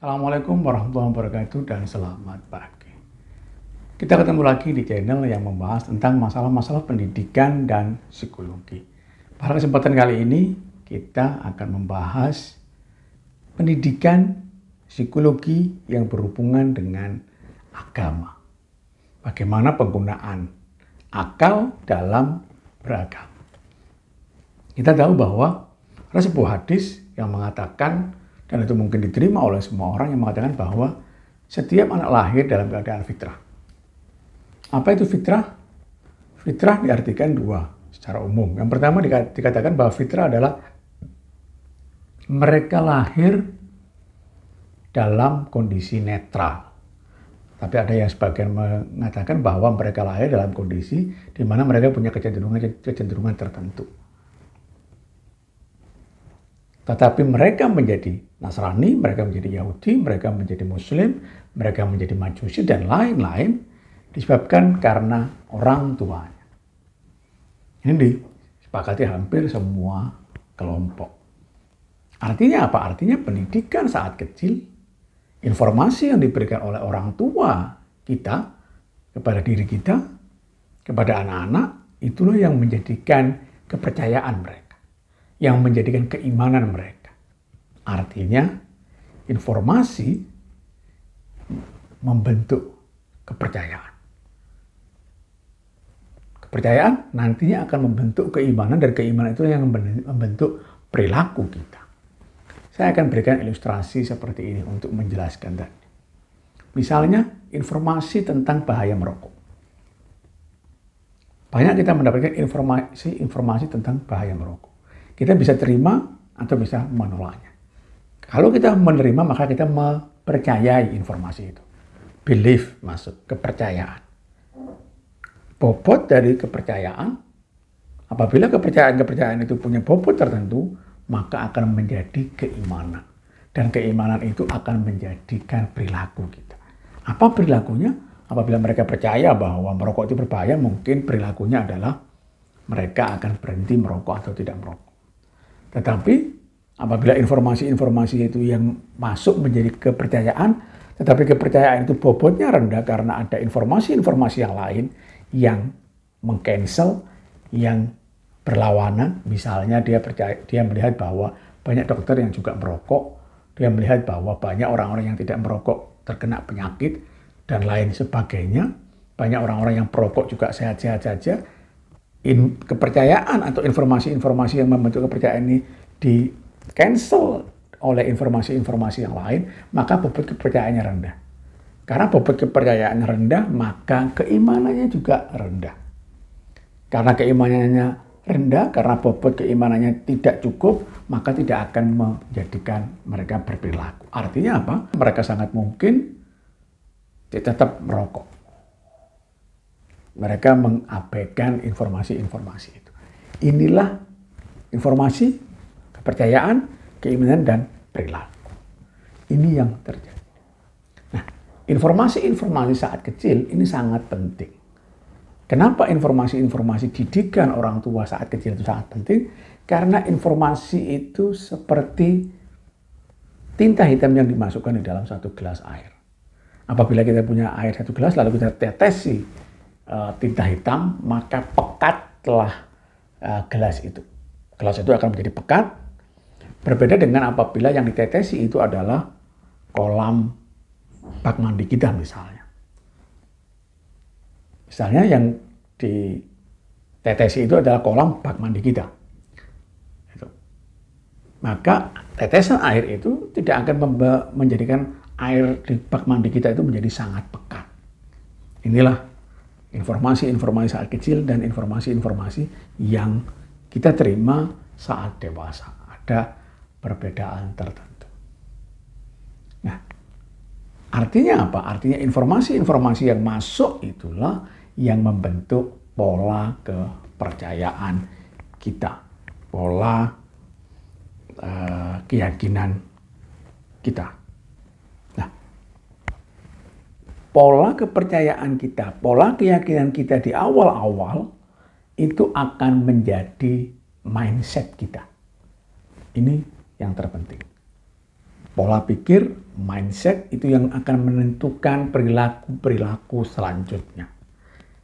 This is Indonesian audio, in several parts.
Assalamualaikum warahmatullahi wabarakatuh dan selamat pagi. Kita ketemu lagi di channel yang membahas tentang masalah-masalah pendidikan dan psikologi. Pada kesempatan kali ini kita akan membahas pendidikan psikologi yang berhubungan dengan agama. Bagaimana penggunaan akal dalam beragama. Kita tahu bahwa ada sebuah hadis yang mengatakan, dan itu mungkin diterima oleh semua orang, yang mengatakan bahwa setiap anak lahir dalam keadaan fitrah. Apa itu fitrah? Fitrah diartikan dua secara umum. Yang pertama dikatakan bahwa fitrah adalah mereka lahir dalam kondisi netral. Tapi ada yang sebagian mengatakan bahwa mereka lahir dalam kondisi di mana mereka punya kecenderungan tertentu. Tetapi mereka menjadi Nasrani, mereka menjadi Yahudi, mereka menjadi Muslim, mereka menjadi Majusi, dan lain-lain disebabkan karena orang tuanya. Ini disepakati hampir semua kelompok. Artinya apa? Artinya pendidikan saat kecil, informasi yang diberikan oleh orang tua kita kepada diri kita, kepada anak-anak, itulah yang menjadikan kepercayaan mereka, yang menjadikan keimanan mereka. Artinya informasi membentuk kepercayaan. Kepercayaan nantinya akan membentuk keimanan, dan keimanan itu yang membentuk perilaku kita. Saya akan berikan ilustrasi seperti ini untuk menjelaskan tadi. Misalnya informasi tentang bahaya merokok. Banyak kita mendapatkan informasi tentang bahaya merokok. Kita bisa terima atau bisa menolaknya. Kalau kita menerima, maka kita mempercayai informasi itu. Belief masuk, kepercayaan. Bobot dari kepercayaan, apabila kepercayaan itu punya bobot tertentu, maka akan menjadi keimanan. Dan keimanan itu akan menjadikan perilaku kita. Apa perilakunya? Apabila mereka percaya bahwa merokok itu berbahaya, mungkin perilakunya adalah mereka akan berhenti merokok atau tidak merokok. Tetapi apabila informasi-informasi itu yang masuk menjadi kepercayaan, tetapi kepercayaan itu bobotnya rendah karena ada informasi-informasi yang lain yang meng-cancel, yang berlawanan. Misalnya dia melihat bahwa banyak dokter yang juga merokok, dia melihat bahwa banyak orang-orang yang tidak merokok terkena penyakit dan lain sebagainya. Banyak orang-orang yang perokok juga sehat-sehat saja. Kepercayaan atau informasi-informasi yang membentuk kepercayaan ini di cancel oleh informasi-informasi yang lain, maka bobot kepercayaannya rendah. Karena bobot kepercayaannya rendah, maka keimanannya juga rendah. Karena keimanannya rendah, karena bobot keimanannya tidak cukup, maka tidak akan menjadikan mereka berperilaku. Artinya apa? Mereka sangat mungkin tetap merokok. Mereka mengabaikan informasi-informasi itu. Inilah informasi, kepercayaan, keimanan, dan perilaku. Ini yang terjadi. Nah, informasi-informasi saat kecil ini sangat penting. Kenapa informasi-informasi didikan orang tua saat kecil itu sangat penting? Karena informasi itu seperti tinta hitam yang dimasukkan di dalam satu gelas air. Apabila kita punya air satu gelas, lalu kita tetesi tinta hitam, maka pekatlah gelas itu. Gelas itu akan menjadi pekat. Berbeda dengan apabila yang ditetesi itu adalah kolam bak mandi kita misalnya. Misalnya yang ditetesi itu adalah kolam bak mandi kita. Maka tetesan air itu tidak akan menjadikan air di bak mandi kita itu menjadi sangat pekat. Inilah informasi-informasi saat kecil dan informasi-informasi yang kita terima saat dewasa. Ada perbedaan tertentu. Nah, artinya apa? Artinya informasi-informasi yang masuk itulah yang membentuk pola kepercayaan kita, pola keyakinan kita. Pola kepercayaan kita, pola keyakinan kita di awal-awal itu akan menjadi mindset kita. Ini yang terpenting. Pola pikir, mindset itu yang akan menentukan perilaku-perilaku selanjutnya.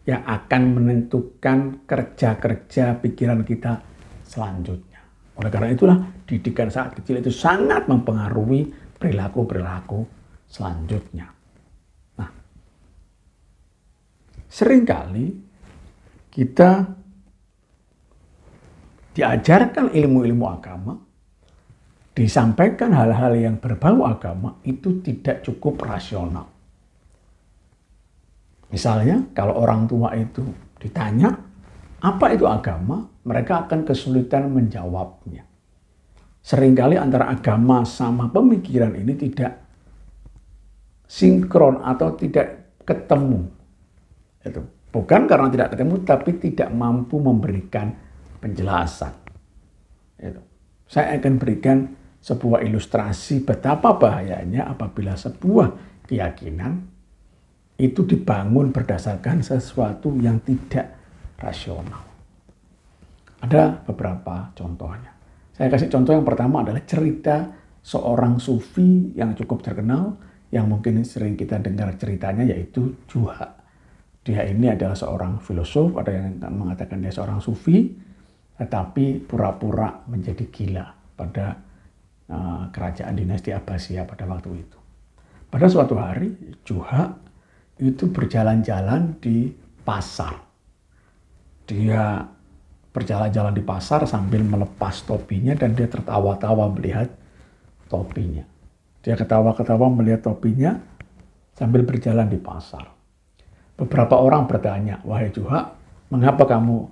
Yang akan menentukan kerja-kerja pikiran kita selanjutnya. Oleh karena itulah didikan saat kecil itu sangat mempengaruhi perilaku-perilaku selanjutnya. Nah, seringkali kita diajarkan ilmu-ilmu agama, disampaikan hal-hal yang berbau agama itu tidak cukup rasional. Misalnya kalau orang tua itu ditanya, apa itu agama? Mereka akan kesulitan menjawabnya. Seringkali antara agama sama pemikiran ini tidak sinkron atau tidak ketemu. Itu bukan karena tidak ketemu, tapi tidak mampu memberikan penjelasan. Itu. Saya akan berikan sebuah ilustrasi betapa bahayanya apabila sebuah keyakinan itu dibangun berdasarkan sesuatu yang tidak rasional. Ada beberapa contohnya. Saya kasih contoh yang pertama adalah cerita seorang sufi yang cukup terkenal, yang mungkin sering kita dengar ceritanya, yaitu Juha. Dia ini adalah seorang filosof, ada yang mengatakan dia seorang sufi, tetapi pura-pura menjadi gila pada kerajaan dinasti Abbasiyah pada waktu itu. Pada suatu hari, Juha itu berjalan-jalan di pasar. Dia berjalan-jalan di pasar sambil melepas topinya dan dia tertawa-tawa melihat topinya. Dia ketawa-ketawa melihat topinya sambil berjalan di pasar. Beberapa orang bertanya, "Wahai Juha, mengapa kamu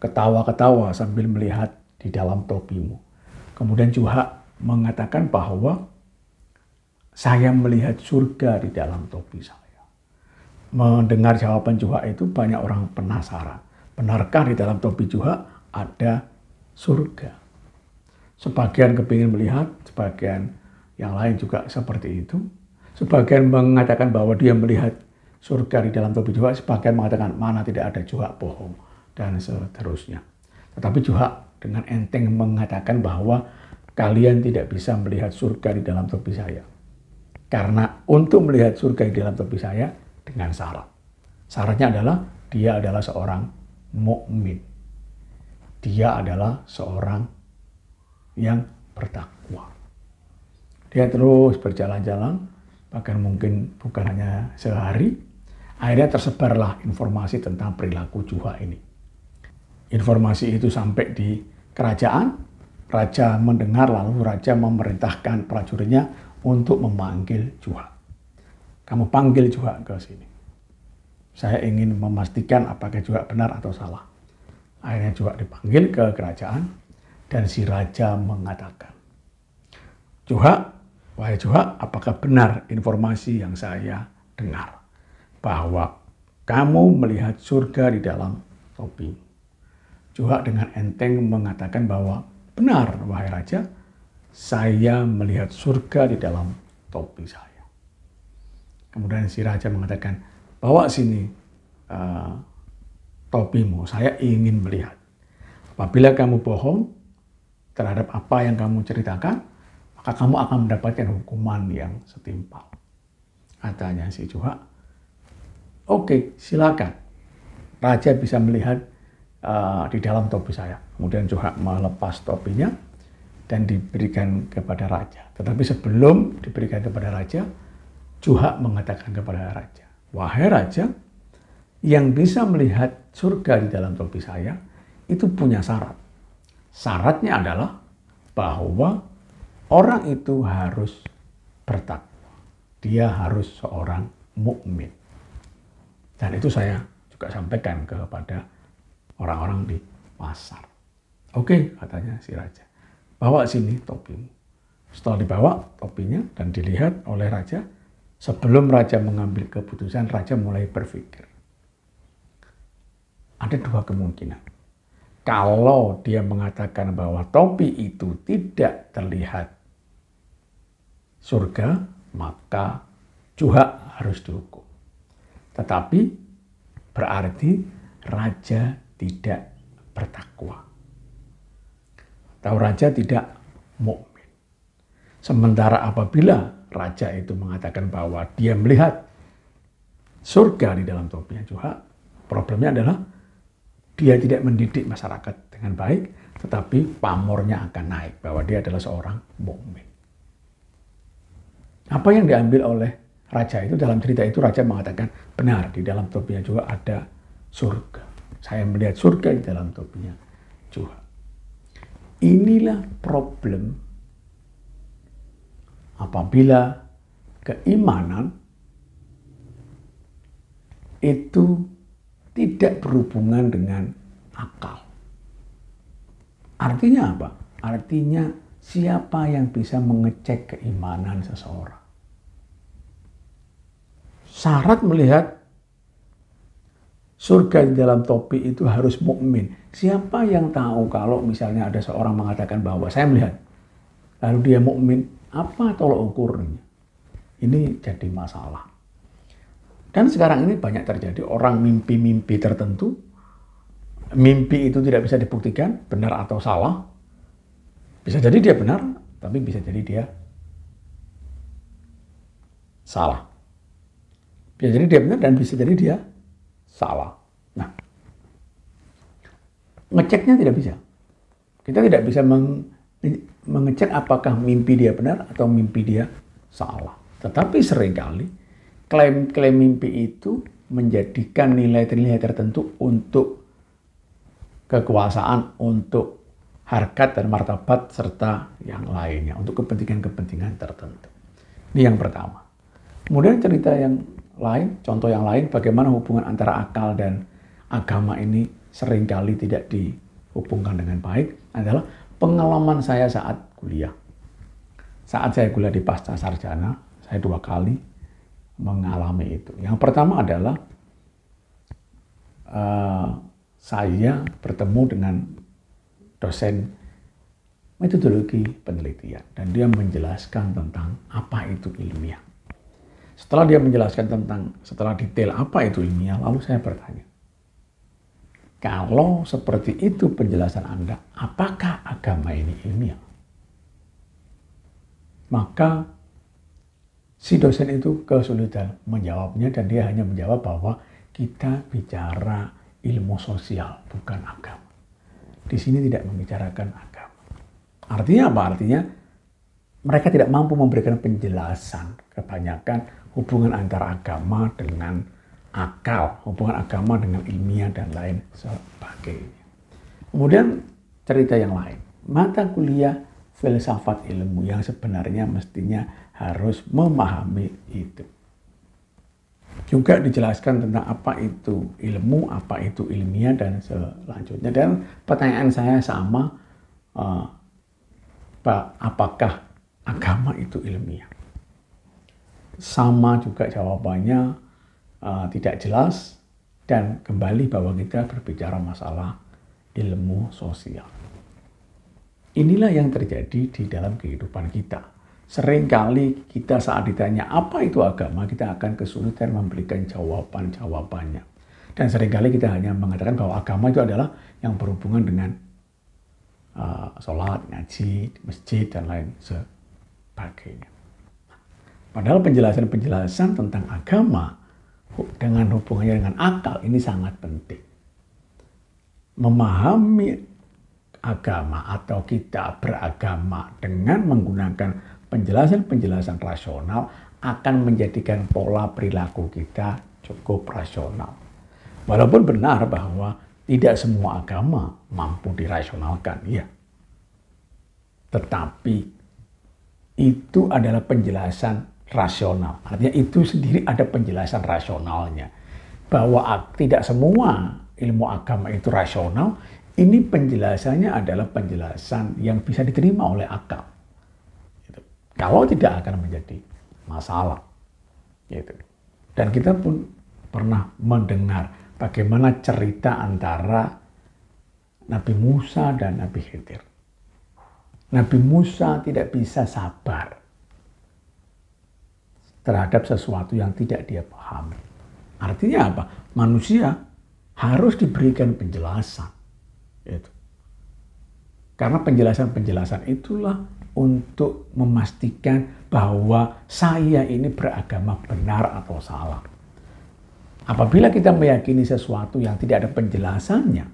ketawa-ketawa sambil melihat di dalam topimu?" Kemudian Juha mengatakan bahwa saya melihat surga di dalam topi saya. Mendengar jawaban Juha itu banyak orang penasaran. Benarkah di dalam topi Juha ada surga? Sebagian kepingin melihat, sebagian yang lain juga seperti itu. Sebagian mengatakan bahwa dia melihat surga di dalam topi Juha, sebagian mengatakan mana tidak ada, Juha bohong, dan seterusnya. Tetapi Juha dengan enteng mengatakan bahwa kalian tidak bisa melihat surga di dalam topi saya. Karena untuk melihat surga di dalam topi saya dengan syarat. Syaratnya adalah dia adalah seorang mukmin. Dia adalah seorang yang bertakwa. Dia terus berjalan-jalan, bahkan mungkin bukan hanya sehari, akhirnya tersebarlah informasi tentang perilaku Juha ini. Informasi itu sampai di kerajaan, raja mendengar lalu raja memerintahkan prajuritnya untuk memanggil Juha. Kamu panggil Juha ke sini. Saya ingin memastikan apakah Juha benar atau salah. Akhirnya Juha dipanggil ke kerajaan dan si raja mengatakan, "Juha, wahai Juha, apakah benar informasi yang saya dengar bahwa kamu melihat surga di dalam topi?" Juha dengan enteng mengatakan bahwa benar, wahai raja, saya melihat surga di dalam topi saya. Kemudian si raja mengatakan, "Bawa sini topimu, saya ingin melihat. Apabila kamu bohong terhadap apa yang kamu ceritakan, maka kamu akan mendapatkan hukuman yang setimpal." Katanya si Juha, "Oke, silakan. Raja bisa melihat di dalam topi saya." Kemudian Juha melepas topinya dan diberikan kepada raja. Tetapi sebelum diberikan kepada raja, Juha mengatakan kepada raja, "Wahai raja, yang bisa melihat surga di dalam topi saya itu punya syarat. Syaratnya adalah bahwa orang itu harus bertakwa. Dia harus seorang mukmin." Dan itu saya juga sampaikan kepada orang-orang di pasar. "Oke," katanya si raja, "bawa sini topimu." Setelah dibawa topinya dan dilihat oleh raja, sebelum raja mengambil keputusan, raja mulai berpikir. Ada dua kemungkinan. Kalau dia mengatakan bahwa topi itu tidak terlihat surga, maka Juha harus dihukum. Tetapi berarti raja tidak bertakwa. Atau raja tidak mukmin. Sementara apabila raja itu mengatakan bahwa dia melihat surga di dalam topinya Tuhan, problemnya adalah dia tidak mendidik masyarakat dengan baik, tetapi pamornya akan naik bahwa dia adalah seorang mukmin. Apa yang diambil oleh raja itu dalam cerita itu, raja mengatakan benar di dalam topinya juga ada surga. Saya melihat surga di dalam topinya Tuhan. Inilah problem apabila keimanan itu tidak berhubungan dengan akal. Artinya apa? Artinya siapa yang bisa mengecek keimanan seseorang? Syarat melihat surga di dalam topi itu harus mukmin. Siapa yang tahu kalau misalnya ada seorang mengatakan bahwa saya melihat, lalu dia mukmin, apa tolak ukurnya? Ini jadi masalah. Dan sekarang ini banyak terjadi orang mimpi-mimpi tertentu. Mimpi itu tidak bisa dibuktikan benar atau salah. Bisa jadi dia benar, tapi bisa jadi dia salah. Bisa jadi dia benar dan bisa jadi dia salah. Nah, ngeceknya tidak bisa. Kita tidak bisa mengecek apakah mimpi dia benar atau mimpi dia salah. Tetapi seringkali klaim-klaim mimpi itu menjadikan nilai-nilai tertentu untuk kekuasaan, untuk harkat dan martabat, serta yang lainnya, untuk kepentingan-kepentingan tertentu. Ini yang pertama. Kemudian cerita yang lain, contoh yang lain, bagaimana hubungan antara akal dan agama ini seringkali tidak dihubungkan dengan baik, adalah pengalaman saya saat kuliah. Saat saya kuliah di pasca sarjana, saya 2 kali mengalami itu. Yang pertama adalah saya bertemu dengan dosen metodologi penelitian dan dia menjelaskan tentang apa itu ilmiah. Setelah dia menjelaskan setelah detail apa itu ilmiah, lalu saya bertanya, kalau seperti itu penjelasan Anda, apakah agama ini ilmiah? Maka si dosen itu kesulitan menjawabnya dan dia hanya menjawab bahwa kita bicara ilmu sosial, bukan agama. Di sini tidak membicarakan agama. Artinya apa? Artinya mereka tidak mampu memberikan penjelasan. Kebanyakan hubungan antara agama dengan akal, hubungan agama dengan ilmiah dan lain sebagainya. Kemudian cerita yang lain, mata kuliah filsafat ilmu yang sebenarnya mestinya harus memahami itu. Juga dijelaskan tentang apa itu ilmu, apa itu ilmiah, dan selanjutnya. Dan pertanyaan saya sama, apakah agama itu ilmiah? Sama juga jawabannya, tidak jelas, dan kembali bahwa kita berbicara masalah ilmu sosial. Inilah yang terjadi di dalam kehidupan kita. Seringkali kita saat ditanya apa itu agama, kita akan kesulitan memberikan jawabannya. Dan seringkali kita hanya mengatakan bahwa agama itu adalah yang berhubungan dengan sholat, ngaji, masjid, dan lain sebagainya. Padahal penjelasan-penjelasan tentang agama dengan hubungannya dengan akal ini sangat penting. Memahami agama atau kita beragama dengan menggunakan penjelasan-penjelasan rasional akan menjadikan pola perilaku kita cukup rasional. Walaupun benar bahwa tidak semua agama mampu dirasionalkan, ya. Tetapi itu adalah penjelasan rasional. Artinya itu sendiri ada penjelasan rasionalnya. Bahwa tidak semua ilmu agama itu rasional, ini penjelasannya adalah penjelasan yang bisa diterima oleh akal. Kalau tidak akan menjadi masalah. Gitu. Dan kita pun pernah mendengar bagaimana cerita antara Nabi Musa dan Nabi Khidir. Nabi Musa tidak bisa sabar terhadap sesuatu yang tidak dia pahami. Artinya apa? Manusia harus diberikan penjelasan. Itu. Karena penjelasan-penjelasan itulah untuk memastikan bahwa saya ini beragama benar atau salah. Apabila kita meyakini sesuatu yang tidak ada penjelasannya,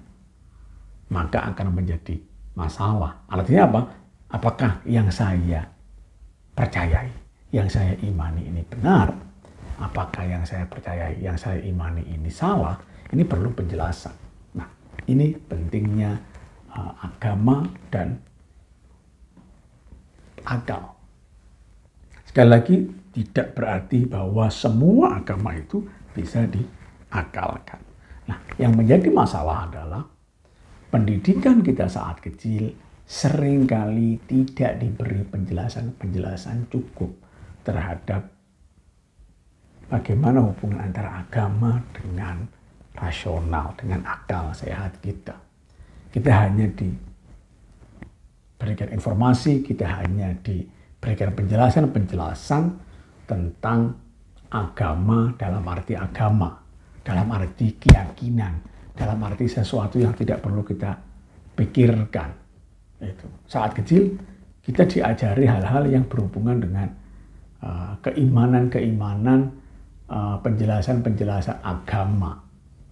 maka akan menjadi masalah. Artinya apa? Apakah yang saya percayai, yang saya imani ini benar? Apakah yang saya percayai, yang saya imani ini salah? Ini perlu penjelasan. Nah, ini pentingnya agama dan akal. Sekali lagi, tidak berarti bahwa semua agama itu bisa diakalkan. Nah, yang menjadi masalah adalah pendidikan kita saat kecil seringkali tidak diberi penjelasan-penjelasan cukup terhadap bagaimana hubungan antara agama dengan rasional, dengan akal sehat kita. Kita hanya diberikan informasi, kita hanya diberikan penjelasan-penjelasan tentang agama dalam arti agama, dalam arti keyakinan, dalam arti sesuatu yang tidak perlu kita pikirkan. Itu. Saat kecil kita diajari hal-hal yang berhubungan dengan keimanan-keimanan, penjelasan-penjelasan agama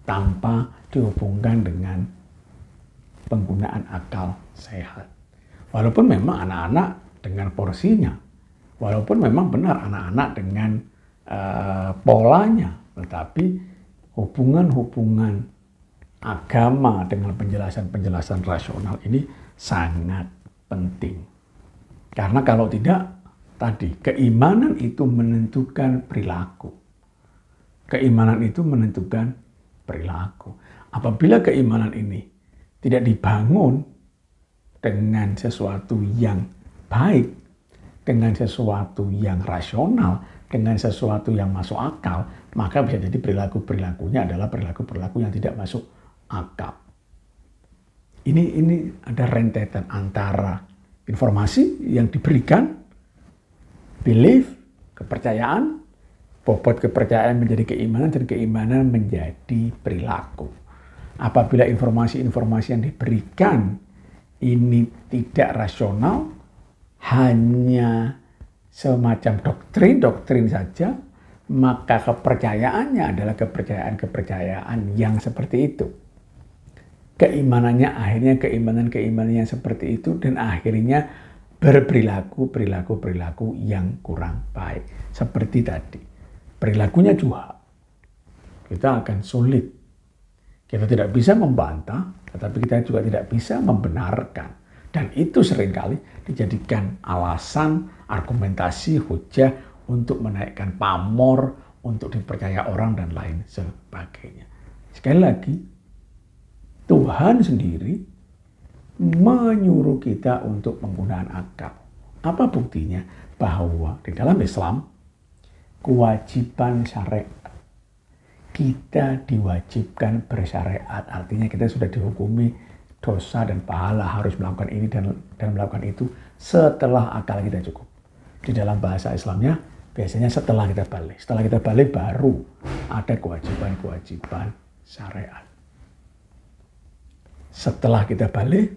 tanpa dihubungkan dengan penggunaan akal sehat. Walaupun memang anak-anak dengan porsinya, walaupun memang benar anak-anak dengan polanya, tetapi hubungan-hubungan agama dengan penjelasan-penjelasan rasional ini sangat penting. Karena kalau tidak, tadi keimanan itu menentukan perilaku. Keimanan itu menentukan perilaku. Apabila keimanan ini tidak dibangun dengan sesuatu yang baik, dengan sesuatu yang rasional, dengan sesuatu yang masuk akal, maka bisa jadi perilaku-perilakunya adalah perilaku-perilaku yang tidak masuk akal. Ini ada rentetan antara informasi yang diberikan, belief, kepercayaan, bobot kepercayaan menjadi keimanan, dan keimanan menjadi perilaku. Apabila informasi-informasi yang diberikan ini tidak rasional, hanya semacam doktrin saja, maka kepercayaannya adalah kepercayaan yang seperti itu. Keimanannya akhirnya keimanan yang seperti itu, dan akhirnya berperilaku yang kurang baik. Seperti tadi, perilakunya juga kita akan sulit. Kita tidak bisa membantah, tetapi kita juga tidak bisa membenarkan. Dan itu seringkali dijadikan alasan, argumentasi, hujah untuk menaikkan pamor, untuk dipercaya orang, dan lain sebagainya. Sekali lagi, Tuhan sendiri menyuruh kita untuk penggunaan akal. Apa buktinya? Bahwa di dalam Islam, kewajiban syariat, kita diwajibkan bersyariat, artinya kita sudah dihukumi dosa dan pahala, harus melakukan ini dan melakukan itu setelah akal kita cukup. Di dalam bahasa Islamnya biasanya setelah kita balik. Setelah kita balik baru ada kewajiban-kewajiban syariat. Setelah kita balik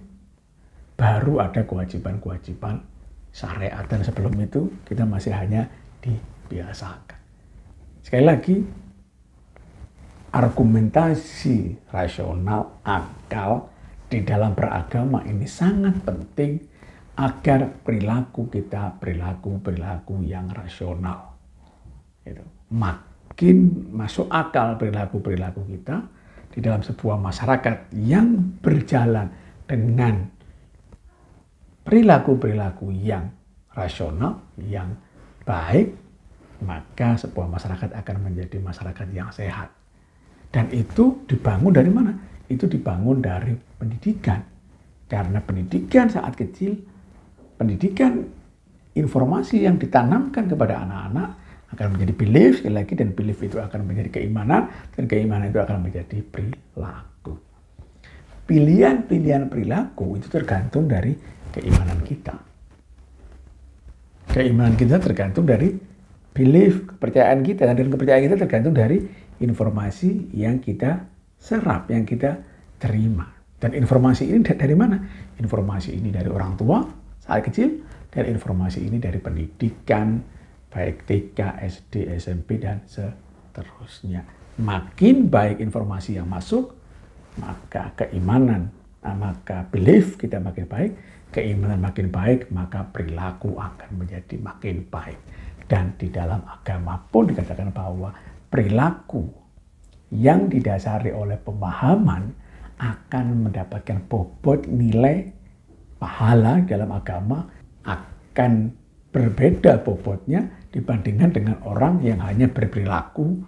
baru ada kewajiban-kewajiban syariat, dan sebelum itu kita masih hanya dibiasakan. Sekali lagi, argumentasi rasional, akal di dalam beragama ini sangat penting agar perilaku kita perilaku yang rasional. Makin masuk akal perilaku kita di dalam sebuah masyarakat yang berjalan dengan perilaku yang rasional, yang baik, maka sebuah masyarakat akan menjadi masyarakat yang sehat. Dan itu dibangun dari mana? Itu dibangun dari pendidikan. Karena pendidikan saat kecil, pendidikan informasi yang ditanamkan kepada anak-anak akan menjadi belief, sekali lagi, dan belief itu akan menjadi keimanan, dan keimanan itu akan menjadi perilaku. Pilihan-pilihan perilaku itu tergantung dari keimanan kita. Keimanan kita tergantung dari belief, kepercayaan kita, dan kepercayaan kita tergantung dari informasi yang kita serap, yang kita terima. Dan informasi ini dari mana? Informasi ini dari orang tua saat kecil, dan informasi ini dari pendidikan, baik TK, SD, SMP, dan seterusnya. Makin baik informasi yang masuk, maka keimanan, maka belief kita makin baik, keimanan makin baik, maka perilaku akan menjadi makin baik. Dan di dalam agama pun dikatakan bahwa perilaku yang didasari oleh pemahaman akan mendapatkan bobot nilai pahala dalam agama, akan berbeda bobotnya dibandingkan dengan orang yang hanya berperilaku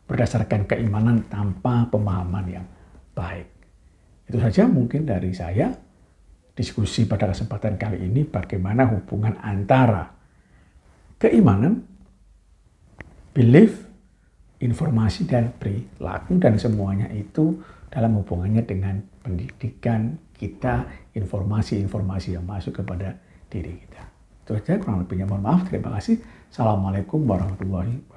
berdasarkan keimanan tanpa pemahaman yang baik. Itu saja mungkin dari saya. Diskusi pada kesempatan kali ini bagaimana hubungan antara keimanan, belief, informasi, dan perilaku, dan semuanya itu dalam hubungannya dengan pendidikan kita, informasi-informasi yang masuk kepada diri kita. Itu saja, kurang lebihnya mohon maaf. Terima kasih. Assalamualaikum warahmatullahi wabarakatuh.